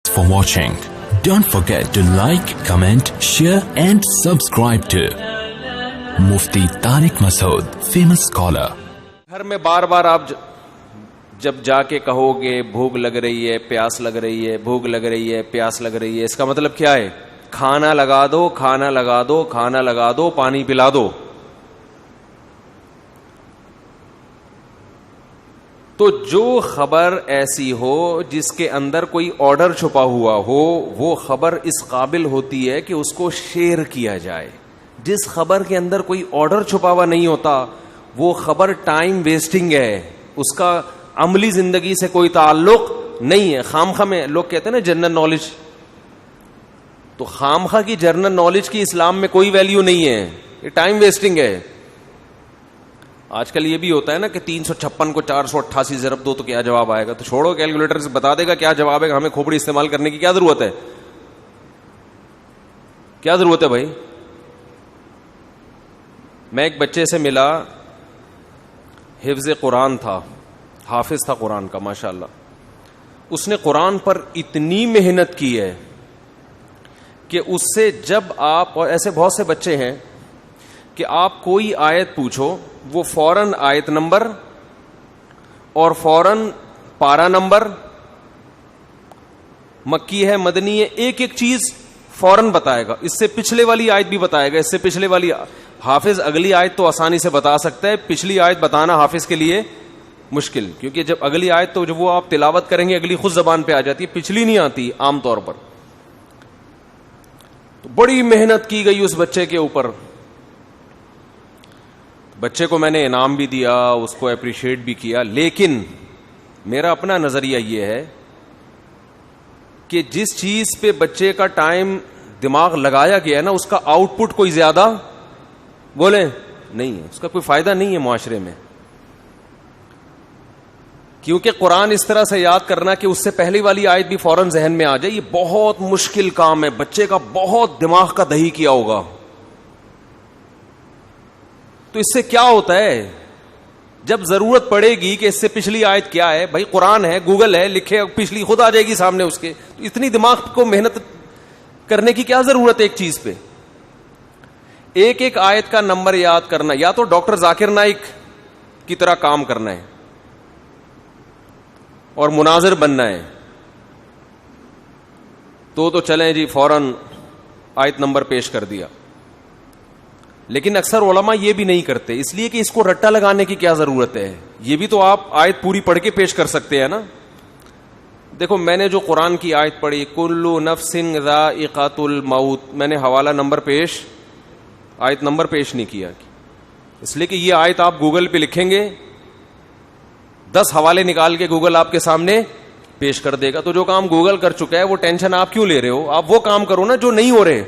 For watching. Don't forget to like, comment, share and subscribe to Mufti Tariq Masood, famous scholar. گھر میں بار بار آپ جب جا کے کہو گے بھوک لگ رہی ہے، پیاس لگ رہی ہے، بھوک لگ رہی ہے، پیاس لگ رہی ہے، اس کا مطلب کیا ہے؟ کھانا لگا دو، کھانا لگا دو، کھانا لگا دو، پانی پلا دو. تو جو خبر ایسی ہو جس کے اندر کوئی آرڈر چھپا ہوا ہو، وہ خبر اس قابل ہوتی ہے کہ اس کو شیئر کیا جائے. جس خبر کے اندر کوئی آرڈر چھپا ہوا نہیں ہوتا وہ خبر ٹائم ویسٹنگ ہے، اس کا عملی زندگی سے کوئی تعلق نہیں ہے. خامخواہ میں لوگ کہتے ہیں نا جنرل نالج، تو خامخواہ کی جنرل نالج کی اسلام میں کوئی ویلیو نہیں ہے، یہ ٹائم ویسٹنگ ہے. آج کل یہ بھی ہوتا ہے نا کہ 356 کو 488 ضرب دو تو کیا جواب آئے گا، تو چھوڑو کیلکولیٹر سے بتا دے گا کیا جواب ہے. ہمیں کھوپڑی استعمال کرنے کی کیا ضرورت ہے؟ کیا ضرورت ہے بھائی؟ میں ایک بچے سے ملا، حفظ قرآن تھا، حافظ تھا قرآن کا ماشاءاللہ. اس نے قرآن پر اتنی محنت کی ہے کہ اس سے جب آپ، اور ایسے بہت سے بچے ہیں کہ آپ کوئی آیت پوچھو وہ فوراً آیت نمبر اور فوراً پارا نمبر، مکی ہے مدنی ہے، ایک ایک چیز فوراً بتائے گا. اس سے پچھلے والی آیت بھی بتائے گا، اس سے پچھلے والی. حافظ اگلی آیت تو آسانی سے بتا سکتا ہے، پچھلی آیت بتانا حافظ کے لیے مشکل، کیونکہ جب اگلی آیت تو جب وہ آپ تلاوت کریں گے اگلی خود زبان پہ آ جاتی ہے، پچھلی نہیں آتی عام طور پر. تو بڑی محنت کی گئی اس بچے کے اوپر. بچے کو میں نے انعام بھی دیا، اس کو اپریشیٹ بھی کیا، لیکن میرا اپنا نظریہ یہ ہے کہ جس چیز پہ بچے کا ٹائم دماغ لگایا گیا ہے نا، اس کا آؤٹ پٹ کوئی زیادہ بولے نہیں ہے، اس کا کوئی فائدہ نہیں ہے معاشرے میں. کیونکہ قرآن اس طرح سے یاد کرنا کہ اس سے پہلی والی آیت بھی فوراً ذہن میں آ جائے، یہ بہت مشکل کام ہے. بچے کا بہت دماغ کا دہی کیا ہوگا. تو اس سے کیا ہوتا ہے، جب ضرورت پڑے گی کہ اس سے پچھلی آیت کیا ہے، بھائی قرآن ہے، گوگل ہے، لکھے پچھلی خود آ جائے گی سامنے اس کے. تو اتنی دماغ کو محنت کرنے کی کیا ضرورت ہے ایک چیز پہ؟ ایک ایک آیت کا نمبر یاد کرنا، یا تو ڈاکٹر ذاکر نائک کی طرح کام کرنا ہے اور مناظر بننا ہے، تو چلیں جی فوراً آیت نمبر پیش کر دیا. لیکن اکثر علماء یہ بھی نہیں کرتے، اس لیے کہ اس کو رٹا لگانے کی کیا ضرورت ہے؟ یہ بھی تو آپ آیت پوری پڑھ کے پیش کر سکتے ہیں نا. دیکھو میں نے جو قرآن کی آیت پڑھی، کل نفس ذائقۃ الموت، میں نے حوالہ نمبر پیش، آیت نمبر پیش نہیں کیا، اس لیے کہ یہ آیت آپ گوگل پہ لکھیں گے 10 حوالے نکال کے گوگل آپ کے سامنے پیش کر دے گا. تو جو کام گوگل کر چکا ہے وہ ٹینشن آپ کیوں لے رہے ہو؟ آپ وہ کام کرو نا جو نہیں ہو رہے.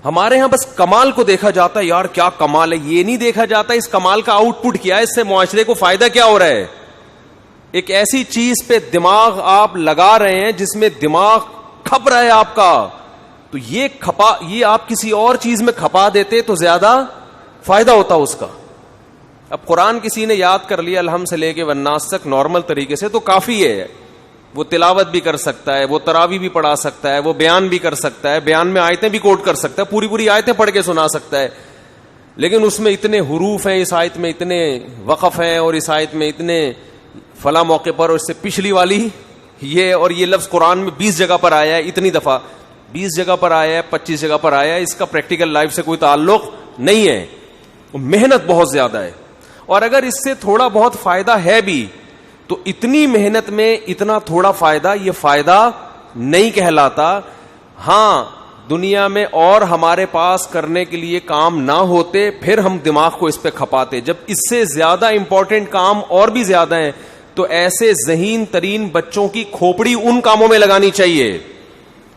ہمارے ہاں بس کمال کو دیکھا جاتا ہے، یار کیا کمال ہے، یہ نہیں دیکھا جاتا اس کمال کا آؤٹ پٹ کیا ہے، اس سے معاشرے کو فائدہ کیا ہو رہا ہے. ایک ایسی چیز پہ دماغ آپ لگا رہے ہیں جس میں دماغ کھپ رہا ہے آپ کا، تو یہ آپ کسی اور چیز میں کھپا دیتے تو زیادہ فائدہ ہوتا اس کا. اب قرآن کسی نے یاد کر لیا الحمد سے لے کے والناس تک نارمل طریقے سے تو کافی ہے. وہ تلاوت بھی کر سکتا ہے، وہ تراویح بھی پڑھا سکتا ہے، وہ بیان بھی کر سکتا ہے، بیان میں آیتیں بھی کوٹ کر سکتا ہے، پوری آیتیں پڑھ کے سنا سکتا ہے. لیکن اس میں اتنے حروف ہیں، اس آیت میں اتنے وقف ہیں، اور اس آیت میں اتنے فلاں موقع پر، اور اس سے پچھلی والی یہ، اور یہ لفظ قرآن میں 20 جگہ پر آیا ہے، اتنی دفعہ 20 جگہ پر آیا ہے، 25 جگہ پر آیا ہے. اس کا پریکٹیکل لائف سے کوئی تعلق نہیں ہے. محنت بہت زیادہ ہے، اور اگر اس سے تھوڑا بہت فائدہ ہے بھی تو اتنی محنت میں اتنا تھوڑا فائدہ، یہ فائدہ نہیں کہلاتا. ہاں دنیا میں اور ہمارے پاس کرنے کے لیے کام نہ ہوتے پھر ہم دماغ کو اس پہ کھپاتے. جب اس سے زیادہ امپورٹنٹ کام اور بھی زیادہ ہیں تو ایسے ذہین ترین بچوں کی کھوپڑی ان کاموں میں لگانی چاہیے،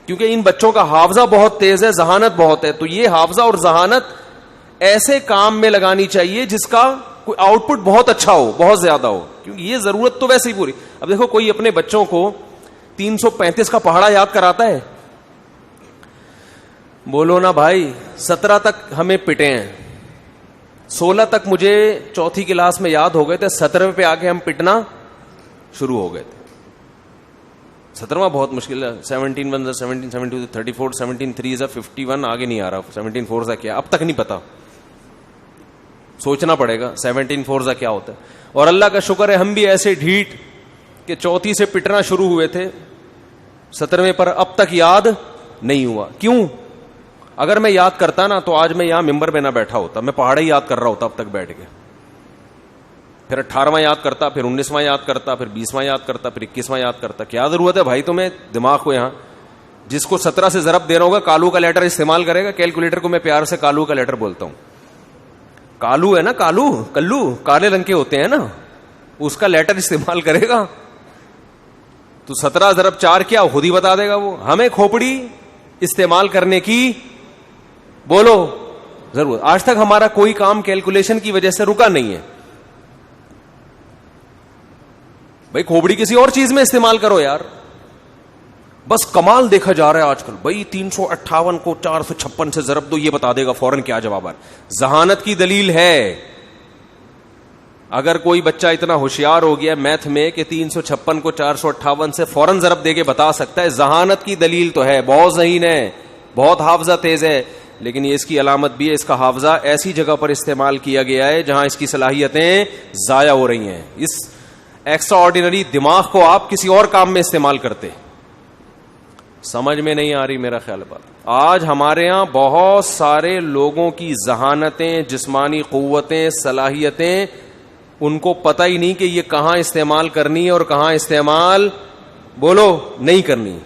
کیونکہ ان بچوں کا حافظہ بہت تیز ہے، ذہانت بہت ہے. تو یہ حافظہ اور ذہانت ایسے کام میں لگانی چاہیے جس کا کوئی آؤٹ پٹ بہت اچھا ہو، بہت زیادہ ہو، کیونکہ یہ ضرورت تو ویسے ہی پوری. اب دیکھو کوئی اپنے بچوں کو 335 کا پہاڑا یاد کراتا ہے، بولو نا بھائی 17 تک ہمیں پٹے ہیں، 16 تک مجھے چوتھی کلاس میں یاد ہو گئے تھے، 17ویں پہ آ کے ہم پٹنا شروع ہو گئے تھے. 17واں بہت مشکل ہے. 17 1 17 17 34 17 3 51 آگے نہیں آ رہا. 17 4 کیا اب تک نہیں پتا, سوچنا پڑے گا 17 4 کیا ہوتا ہے. اور اللہ کا شکر ہے ہم بھی ایسے ڈھیٹ کہ 34 سے پٹنا شروع ہوئے تھے, 17ویں پر اب تک یاد نہیں ہوا. کیوں؟ اگر میں یاد کرتا نا تو آج میں یہاں ممبر پہ نہ بیٹھا ہوتا, میں پہاڑے یاد کر رہا ہوتا اب تک بیٹھ کے. پھر 18واں یاد کرتا, پھر 19واں یاد کرتا, پھر 20واں یاد کرتا, پھر 21واں یاد کرتا. کیا ضرورت ہے بھائی تمہیں دماغ کو یہاں؟ جس کو 17 سے ضرب دینا ہوگا کالو کا لیٹر استعمال کرے گا. کیلکولیٹر کو میں پیار سے کالو کا لیٹر بولتا ہوں. کالو ہے نا, کلو کالے رنگ کے ہوتے ہیں نا, اس کا لیٹر استعمال کرے گا تو 17 ضرب 4 کیا خود ہی بتا دے گا وہ. ہمیں کھوپڑی استعمال کرنے کی بولو ضرور. آج تک ہمارا کوئی کام کیلکولیشن کی وجہ سے رکا نہیں ہے. بھائی کھوپڑی کسی اور چیز میں استعمال کرو یار. بس کمال دیکھا جا رہا ہے آج کل. بھائی 358 کو 456 سے ضرب دو, یہ بتا دے گا فوراً کیا جواب ہے. ذہانت کی دلیل ہے. اگر کوئی بچہ اتنا ہوشیار ہو گیا میتھ میں کہ 356 کو 458 سے فوراً ضرب دے کے بتا سکتا ہے, ذہانت کی دلیل تو ہے. بہت ذہین ہے, بہت حافظہ تیز ہے, لیکن یہ اس کی علامت بھی ہے, اس کا حافظہ ایسی جگہ پر استعمال کیا گیا ہے جہاں اس کی صلاحیتیں ضائع ہو رہی ہیں. اس ایکسٹرا آرڈینری دماغ کو آپ کسی اور کام میں استعمال کرتے. سمجھ میں نہیں آ رہی میرا خیال بات. آج ہمارے ہاں بہت سارے لوگوں کی ذہانتیں, جسمانی قوتیں, صلاحیتیں, ان کو پتہ ہی نہیں کہ یہ کہاں استعمال کرنی ہے اور کہاں استعمال بولو نہیں کرنی.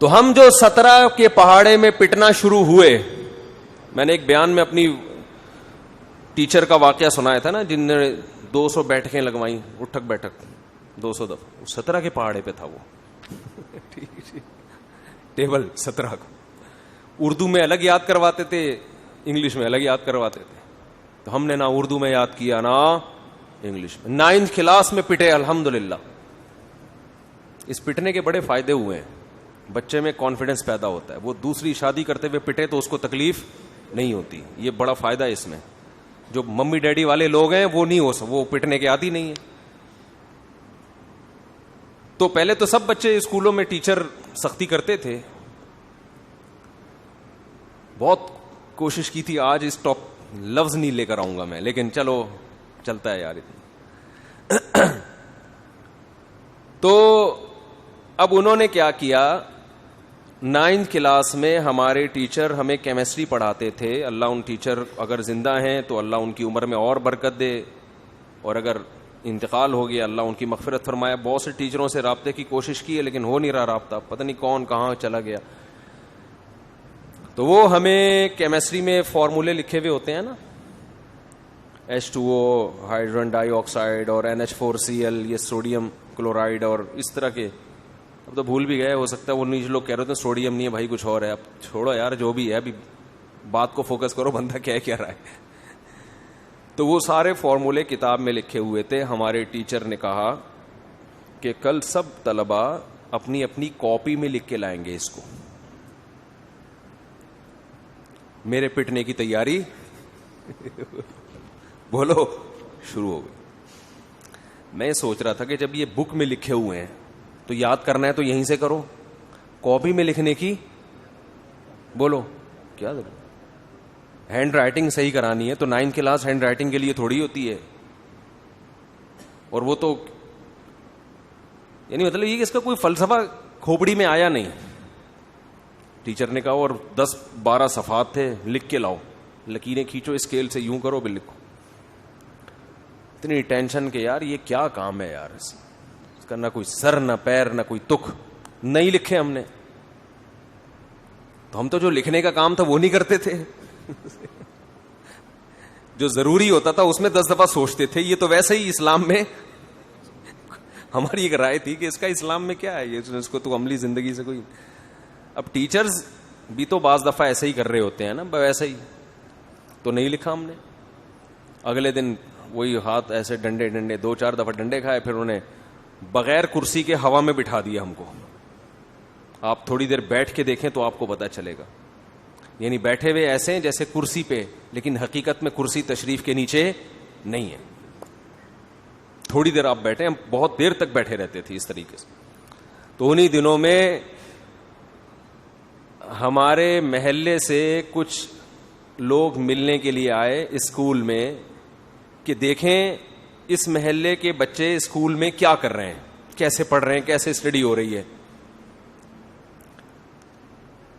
تو ہم جو 17 کے پہاڑے میں پٹنا شروع ہوئے, میں نے ایک بیان میں اپنی ٹیچر کا واقعہ سنایا تھا نا, جن نے 200 بیٹھکیں لگوائیں, اٹھک بیٹھک 200 دفعہ. 17 کے پہاڑے پہ تھا وہ ٹیبل 17 کو. اردو میں الگ یاد کرواتے تھے, انگلش میں الگ یاد کرواتے تھے. تو ہم نے نہ اردو میں یاد کیا نہ انگلش میں. 9th کلاس میں پٹے الحمدللہ. اس پٹنے کے بڑے فائدے ہوئے ہیں. بچے میں کانفیڈنس پیدا ہوتا ہے. وہ دوسری شادی کرتے ہوئے پٹے تو اس کو تکلیف نہیں ہوتی. یہ بڑا فائدہ ہے اس میں. جو ممی ڈیڈی والے لوگ ہیں وہ نہیں وہ پٹنے کے عادی نہیں ہے. تو پہلے تو سب بچے اسکولوں میں ٹیچر سختی کرتے تھے, بہت کوشش کی تھی. آج اس ٹاپ لفظ نہیں لے کر آؤں گا میں, لیکن چلو چلتا ہے یار. تو اب انہوں نے کیا کیا, 9th کلاس میں ہمارے ٹیچر ہمیں کیمسٹری پڑھاتے تھے. اللہ ان ٹیچر اگر زندہ ہیں تو اللہ ان کی عمر میں اور برکت دے, اور اگر انتقال ہو گیا اللہ ان کی مغفرت فرمایا. بہت سے ٹیچروں سے رابطے کی کوشش کی ہے لیکن ہو نہیں رہا رابطہ, پتہ نہیں کون کہاں چلا گیا. تو وہ ہمیں کیمسٹری میں فارمولے لکھے ہوئے ہوتے ہیں نا, H2O ہائیڈروجن ڈائی آکسائڈ اور NH4Cl, یہ سوڈیم کلورائڈ اور اس طرح کے. اب تو بھول بھی گئے, ہو سکتا ہے وہ نیچے لوگ کہہ رہے تھے سوڈیم نہیں ہے بھائی کچھ اور ہے. اب چھوڑو یار جو بھی ہے, ابھی بات کو فوکس کرو, بندہ کیا کہہ رہا ہے. تو وہ سارے فارمولے کتاب میں لکھے ہوئے تھے. ہمارے ٹیچر نے کہا کہ کل سب طلبہ اپنی اپنی کاپی میں لکھ کے لائیں گے اس کو. میرے پٹنے کی تیاری بولو شروع ہو گئی. میں سوچ رہا تھا کہ جب یہ بک میں لکھے ہوئے ہیں تو یاد کرنا ہے تو یہیں سے کرو, کاپی میں لکھنے کی بولو کیا ضرورت. ہینڈ رائٹنگ صحیح کرانی ہے تو 9th کلاس ہینڈ رائٹنگ کے لیے تھوڑی ہوتی ہے. اور وہ تو یعنی مطلب یہ کہ اس کا کوئی فلسفہ کھوپڑی میں آیا نہیں. ٹیچر نے کہا اور 10-12 صفحات تھے, لکھ کے لاؤ, لکیریں کھینچو اسکیل سے, یوں کرو بھی لکھو. اتنی ٹینشن کہ یار یہ کیا کام ہے یار, اس کا نہ کوئی سر نہ پیر نہ کوئی تک. نہیں لکھے ہم نے تو ہم تو جو لکھنے کا کام تھا وہ نہیں کرتے تھے. جو ضروری ہوتا تھا اس میں 10 دفعہ سوچتے تھے. یہ تو ویسے ہی اسلام میں ہماری ایک رائے تھی کہ اس کا اسلام میں کیا ہے, یہ اس کو تو عملی زندگی سے کوئی. اب ٹیچرز بھی تو بعض دفعہ ایسے ہی کر رہے ہوتے ہیں نا, ویسے ہی تو نہیں لکھا ہم نے. اگلے دن وہی ہاتھ ایسے ڈنڈے 2-4 دفعہ ڈنڈے کھائے, پھر انہیں بغیر کرسی کے ہوا میں بٹھا دیا ہم کو. آپ تھوڑی دیر بیٹھ کے دیکھیں تو آپ کو پتہ چلے گا. یعنی بیٹھے ہوئے ایسے ہیں جیسے کرسی پہ, لیکن حقیقت میں کرسی تشریف کے نیچے نہیں ہے. تھوڑی دیر آپ بیٹھے, ہم بہت دیر تک بیٹھے رہتے تھے اس طریقے سے. تو انہی دنوں میں ہمارے محلے سے کچھ لوگ ملنے کے لیے آئے اسکول میں کہ دیکھیں اس محلے کے بچے اسکول میں کیا کر رہے ہیں, کیسے پڑھ رہے ہیں, کیسے اسٹڈی ہو رہی ہے.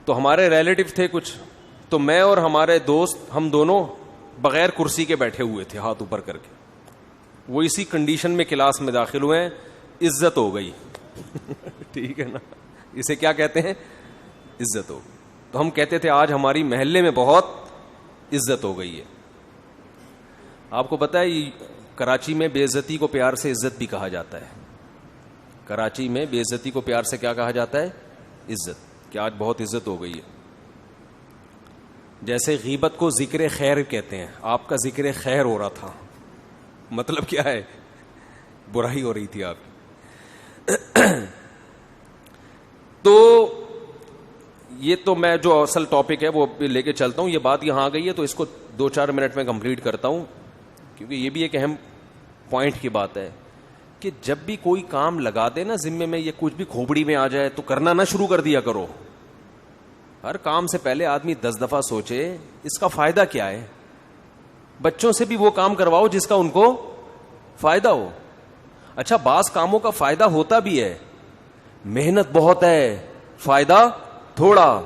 تو ہمارے ریلیٹو تھے کچھ, تو میں اور ہمارے دوست ہم دونوں بغیر کرسی کے بیٹھے ہوئے تھے ہاتھ اوپر کر کے. وہ اسی کنڈیشن میں کلاس میں داخل ہوئے ہیں, عزت ہو گئی. ٹھیک ہے نا, اسے کیا کہتے ہیں, عزت ہو گئی. تو ہم کہتے تھے آج ہماری محلے میں بہت عزت ہو گئی ہے. آپ کو پتا ہے کراچی میں بے عزتی کو پیار سے عزت بھی کہا جاتا ہے. کراچی میں بے عزتی کو پیار سے کیا کہا جاتا ہے, عزت. کہ آج بہت عزت ہو گئی ہے. جیسے غیبت کو ذکر خیر کہتے ہیں, آپ کا ذکر خیر ہو رہا تھا, مطلب کیا ہے, برائی ہو رہی تھی آپ کی. تو یہ تو میں جو اصل ٹاپک ہے وہ لے کے چلتا ہوں. یہ بات یہاں آ گئی ہے تو اس کو 2-4 منٹ میں کمپلیٹ کرتا ہوں, کیونکہ یہ بھی ایک اہم پوائنٹ کی بات ہے کہ جب بھی کوئی کام لگا دے نا ذمے میں, یہ کچھ بھی کھوپڑی میں آ جائے تو کرنا نہ شروع کر دیا کرو. ہر کام سے پہلے آدمی 10 دفعہ سوچے اس کا فائدہ کیا ہے. بچوں سے بھی وہ کام کرواؤ جس کا ان کو فائدہ ہو. اچھا, بعض کاموں کا فائدہ ہوتا بھی ہے, محنت بہت ہے, فائدہ تھوڑا.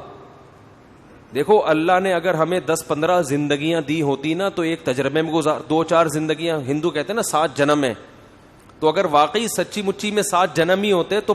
دیکھو اللہ نے اگر ہمیں 10-15 زندگیاں دی ہوتی نا تو ایک تجربے میں 2-4 زندگیاں, ہندو کہتے ہیں نا 7 جنم ہے, تو اگر واقعی سچی مچی میں 7 جنم ہی ہوتے تو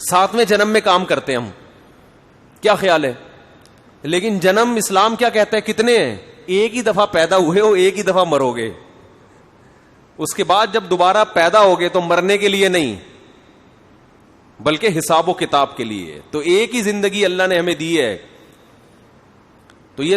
7ویں جنم میں کام کرتے ہم. کیا خیال ہے؟ لیکن جنم اسلام کیا کہتا ہے, کتنے ہیں؟ ایک ہی دفعہ پیدا ہوئے ہو, ایک ہی دفعہ مرو گے. اس کے بعد جب دوبارہ پیدا ہوگے تو مرنے کے لیے نہیں بلکہ حساب و کتاب کے لیے. تو ایک ہی زندگی اللہ نے ہمیں دی ہے, تو یہ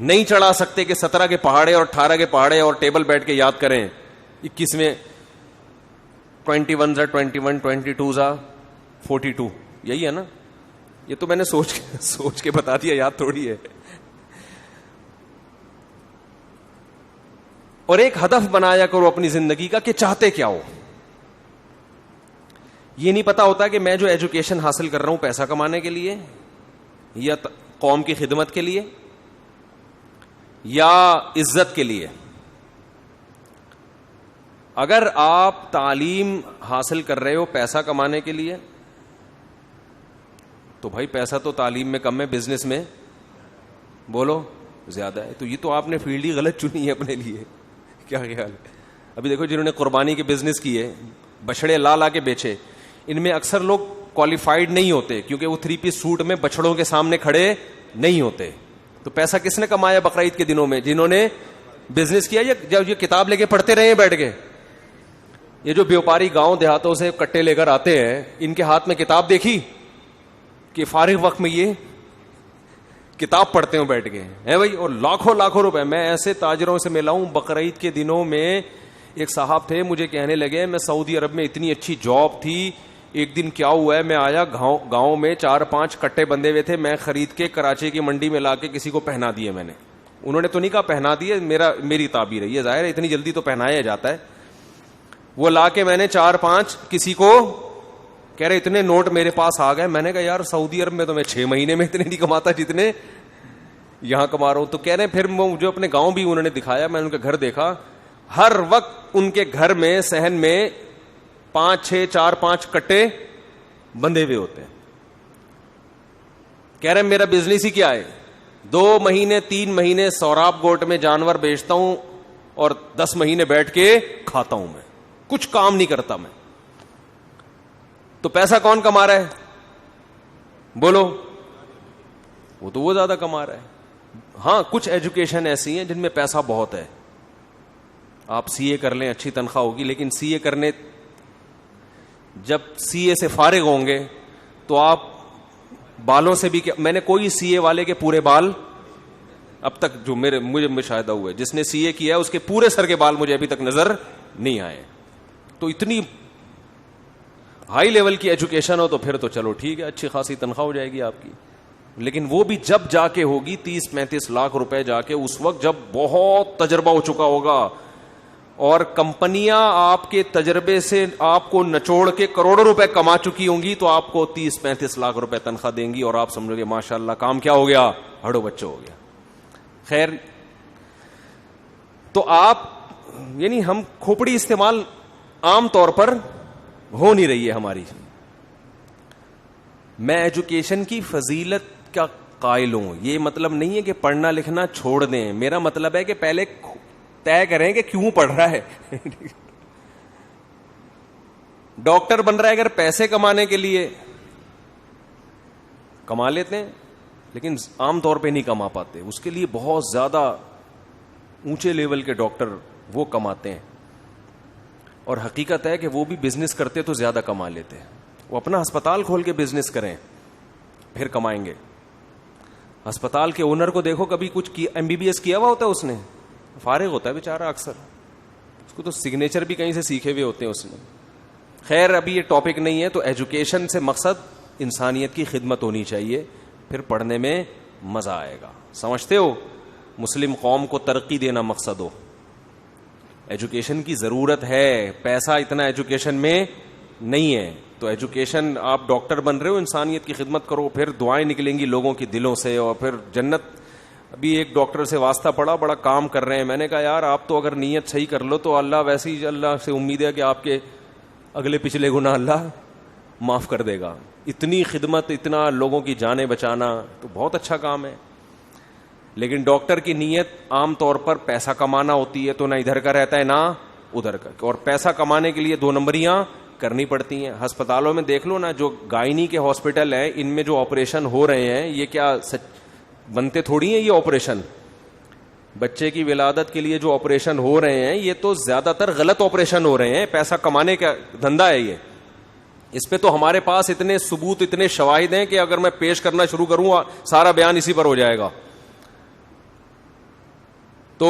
نہیں چڑھا سکتے کہ 17 کے پہاڑے اور 18 کے پہاڑے اور ٹیبل بیٹھ کے یاد کریں. 21 21 زا 21 22 زا 42, یہی ہے نا. یہ تو میں نے سوچ کے بتا دیا, یاد تھوڑی ہے. اور ایک ہدف بنایا کرو اپنی زندگی کا کہ چاہتے کیا ہو. یہ نہیں پتا ہوتا کہ میں جو ایجوکیشن حاصل کر رہا ہوں پیسہ کمانے کے لیے, یا قوم کی خدمت کے لیے, یا عزت کے لیے. اگر آپ تعلیم حاصل کر رہے ہو پیسہ کمانے کے لیے تو بھائی پیسہ تو تعلیم میں کم ہے, بزنس میں بولو زیادہ ہے. تو یہ تو آپ نے فیلڈ ہی غلط چنی ہے اپنے لیے. کیا خیال ہے؟ ابھی دیکھو جنہوں نے قربانی کے بزنس کیے, بچڑے لا کے بیچے, ان میں اکثر لوگ کوالیفائڈ نہیں ہوتے کیونکہ وہ 3 پیس سوٹ میں بچڑوں کے سامنے کھڑے نہیں ہوتے. تو پیسہ کس نے کمایا بقرعید کے دنوں میں؟ جنہوں نے بزنس کیا, یا جب یہ کتاب لے کے پڑھتے رہے بیٹھ کے. یہ جو بیوپاری گاؤں دیہاتوں سے کٹے لے کر آتے ہیں, ان کے ہاتھ میں کتاب دیکھی کہ فارغ وقت میں یہ کتاب پڑھتے ہوں بیٹھ کے ہیں بھائی, اور لاکھوں روپے. میں ایسے تاجروں سے ملا ہوں بقرعید کے دنوں میں. ایک صاحب تھے, مجھے کہنے لگے میں سعودی عرب میں اتنی اچھی جاب تھی, ایک دن کیا ہوا ہے, میں آیا گاؤں میں 4-5 کٹے بندے ہوئے تھے, میں خرید کے کراچی کی منڈی میں لا کے کسی کو پہنا دیے میں نے. انہوں نے تو نہیں کہا پہنا دیے, میری تعبیر ہے, یہ ظاہر ہے اتنی جلدی تو پہنایا جاتا ہے. وہ لا کے میں نے 4-5 کسی کو, کہہ رہے اتنے نوٹ میرے پاس آ گئے. میں نے کہا یار سعودی عرب میں تو میں 6 مہینے میں اتنے نہیں کماتا جتنے یہاں کما رہا ہوں. تو کہہ رہے پھر مجھے اپنے گاؤں بھی انہوں نے دکھایا, میں ان کا گھر دیکھا, ہر وقت ان کے گھر میں صحن میں 4-5 کٹے بندھے ہوئے ہوتے ہیں. کہہ رہے میرا بزنس ہی کیا ہے, 2 مہینے 3 مہینے سوراب گوٹ میں جانور بیچتا ہوں اور 10 مہینے بیٹھ کے کھاتا ہوں, میں کچھ کام نہیں کرتا میں. تو پیسہ کون کما رہا ہے بولو؟ وہ تو وہ زیادہ کما رہا ہے. ہاں کچھ ایجوکیشن ایسی ہیں جن میں پیسہ بہت ہے, آپ سی اے کر لیں اچھی تنخواہ ہوگی, لیکن سی اے کرنے جب سی اے سے فارغ ہوں گے تو آپ بالوں سے بھی, میں نے کوئی سی اے والے کے پورے بال اب تک جو مجھے مشاہدہ ہوا ہے, جس نے سی اے کیا ہے اس کے پورے سر کے بال مجھے ابھی تک نظر نہیں آئے. تو اتنی ہائی لیول کی ایجوکیشن ہو تو پھر تو چلو ٹھیک ہے, اچھی خاصی تنخواہ ہو جائے گی آپ کی. لیکن وہ بھی جب جا کے ہوگی 30-35 لاکھ روپے جا کے اس وقت جب بہت تجربہ ہو چکا ہوگا اور کمپنیاں آپ کے تجربے سے آپ کو نچوڑ کے کروڑوں روپے کما چکی ہوں گی تو آپ کو 30-35 لاکھ روپے تنخواہ دیں گی اور آپ سمجھو گے ماشاء اللہ کام کیا ہو گیا, ہڑو بچوں ہو گیا. خیر, تو آپ یعنی ہم کھوپڑی استعمال عام طور پر ہو نہیں رہی ہے ہماری. میں ایجوکیشن کی فضیلت کا قائل ہوں, یہ مطلب نہیں ہے کہ پڑھنا لکھنا چھوڑ دیں, میرا مطلب ہے کہ پہلے طے کریں کہ کیوں پڑھ رہا ہے. ڈاکٹر بن رہا ہے اگر پیسے کمانے کے لیے, کما لیتے ہیں لیکن عام طور پہ نہیں کما پاتے, اس کے لیے بہت زیادہ اونچے لیول کے ڈاکٹر وہ کماتے ہیں, اور حقیقت ہے کہ وہ بھی بزنس کرتے تو زیادہ کما لیتے ہیں. وہ اپنا ہسپتال کھول کے بزنس کریں پھر کمائیں گے. ہسپتال کے اونر کو دیکھو, کبھی کچھ MBBS کیا ہوا ہوتا ہے اس نے, فارغ ہوتا ہے بیچارہ اکثر, اس کو تو سگنیچر بھی کہیں سے سیکھے ہوئے ہوتے ہیں اس نے. خیر ابھی یہ ٹاپک نہیں ہے. تو ایجوکیشن سے مقصد انسانیت کی خدمت ہونی چاہیے, پھر پڑھنے میں مزہ آئے گا. سمجھتے ہو, مسلم قوم کو ترقی دینا مقصد ہو. ایجوکیشن کی ضرورت ہے, پیسہ اتنا ایجوکیشن میں نہیں ہے. تو ایجوکیشن, آپ ڈاکٹر بن رہے ہو, انسانیت کی خدمت کرو, پھر دعائیں نکلیں گی لوگوں کے دلوں سے, اور پھر جنت. ابھی ایک ڈاکٹر سے واسطہ پڑا, بڑا کام کر رہے ہیں, میں نے کہا یار آپ تو اگر نیت صحیح کر لو تو اللہ ویسے ہی, اللہ سے امید ہے کہ آپ کے اگلے پچھلے گناہ اللہ معاف کر دے گا. اتنی خدمت, اتنا لوگوں کی جانیں بچانا تو بہت اچھا کام ہے. لیکن ڈاکٹر کی نیت عام طور پر پیسہ کمانا ہوتی ہے, تو نہ ادھر کا رہتا ہے نہ ادھر کا, اور پیسہ کمانے کے لیے 2 نمبریاں کرنی پڑتی ہیں. ہسپتالوں میں دیکھ لو نا, جو گائنی کے ہاسپٹل ہیں ان میں جو آپریشن ہو رہے ہیں, یہ کیا بنتے تھوڑی ہیں یہ آپریشن. بچے کی ولادت کے لیے جو آپریشن ہو رہے ہیں یہ تو زیادہ تر غلط آپریشن ہو رہے ہیں, پیسہ کمانے کا دھندا ہے یہ. اس پہ تو ہمارے پاس اتنے ثبوت, اتنے شواہد ہیں کہ اگر میں پیش کرنا شروع کروں سارا بیان اسی پر ہو جائے گا. تو